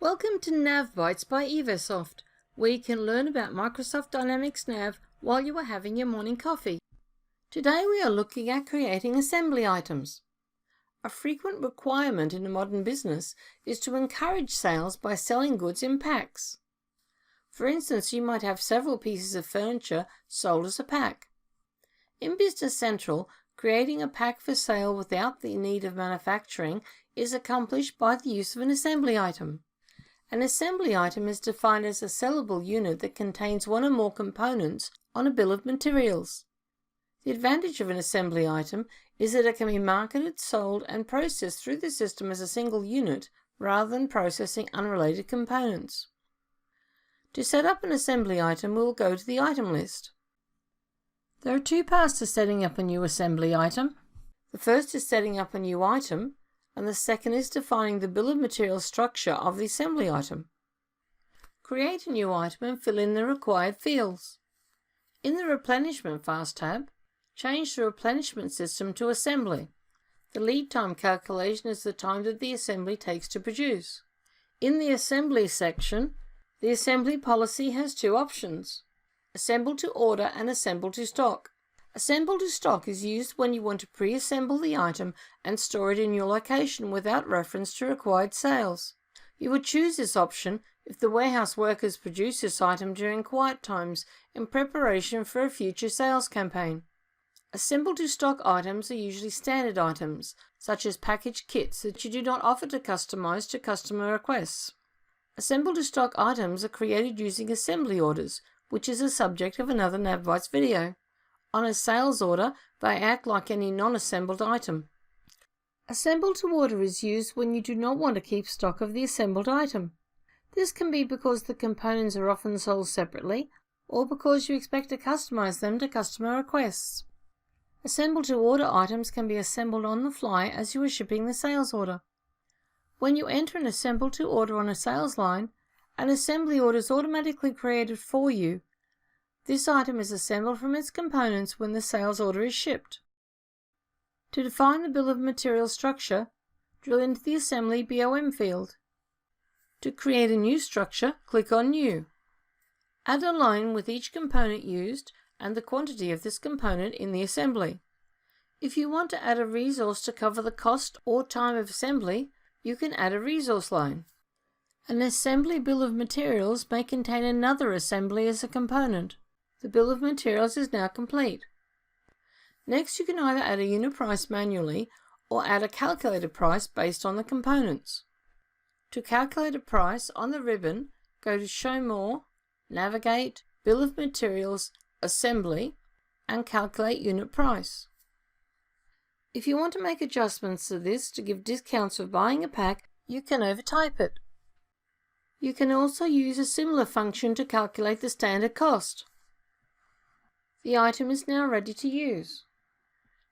Welcome to NAV Bites by Evo-soft, where you can learn about Microsoft Dynamics NAV while you are having your morning coffee. Today we are looking at creating assembly items. A frequent requirement in a modern business is to encourage sales by selling goods in packs. For instance, you might have several pieces of furniture sold as a pack. In Business Central, creating a pack for sale without the need of manufacturing is accomplished by the use of an assembly item. An assembly item is defined as a sellable unit that contains one or more components on a bill of materials. The advantage of an assembly item is that it can be marketed, sold, and processed through the system as a single unit rather than processing unrelated components. To set up an assembly item, we will go to the item list. There are two parts to setting up a new assembly item. The first is setting up a new item, and the second is defining the bill of materials structure of the assembly item. Create a new item and fill in the required fields. In the Replenishment Fast tab, change the replenishment system to assembly. The lead time calculation is the time that the assembly takes to produce. In the assembly section, the assembly policy has two options: assemble to order and assemble to stock. Assemble to stock is used when you want to pre-assemble the item and store it in your location without reference to required sales. You would choose this option if the warehouse workers produce this item during quiet times in preparation for a future sales campaign. Assemble to stock items are usually standard items, such as packaged kits that you do not offer to customize to customer requests. Assemble to stock items are created using assembly orders, which is the subject of another NAV Bites video. On a sales order, they act like any non-assembled item. Assemble to order is used when you do not want to keep stock of the assembled item. This can be because the components are often sold separately, or because you expect to customize them to customer requests. Assemble to order items can be assembled on the fly as you are shipping the sales order. When you enter an assemble to order on a sales line, an assembly order is automatically created for you. This item is assembled from its components when the sales order is shipped. To define the bill of materials structure, drill into the Assembly BOM field. To create a new structure, click on New. Add a line with each component used and the quantity of this component in the assembly. If you want to add a resource to cover the cost or time of assembly, you can add a resource line. An assembly bill of materials may contain another assembly as a component. The bill of materials is now complete. Next, you can either add a unit price manually or add a calculated price based on the components. To calculate a price, on the ribbon, go to Show More, Navigate, Bill of Materials, Assembly, and Calculate Unit Price. If you want to make adjustments to this to give discounts for buying a pack, you can overtype it. You can also use a similar function to calculate the standard cost. The item is now ready to use.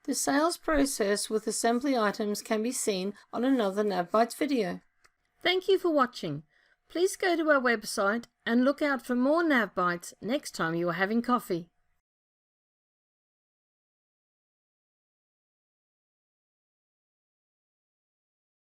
The sales process with assembly items can be seen on another NAV Bites video. Thank you for watching. Please go to our website and look out for more NAV Bites next time you are having coffee.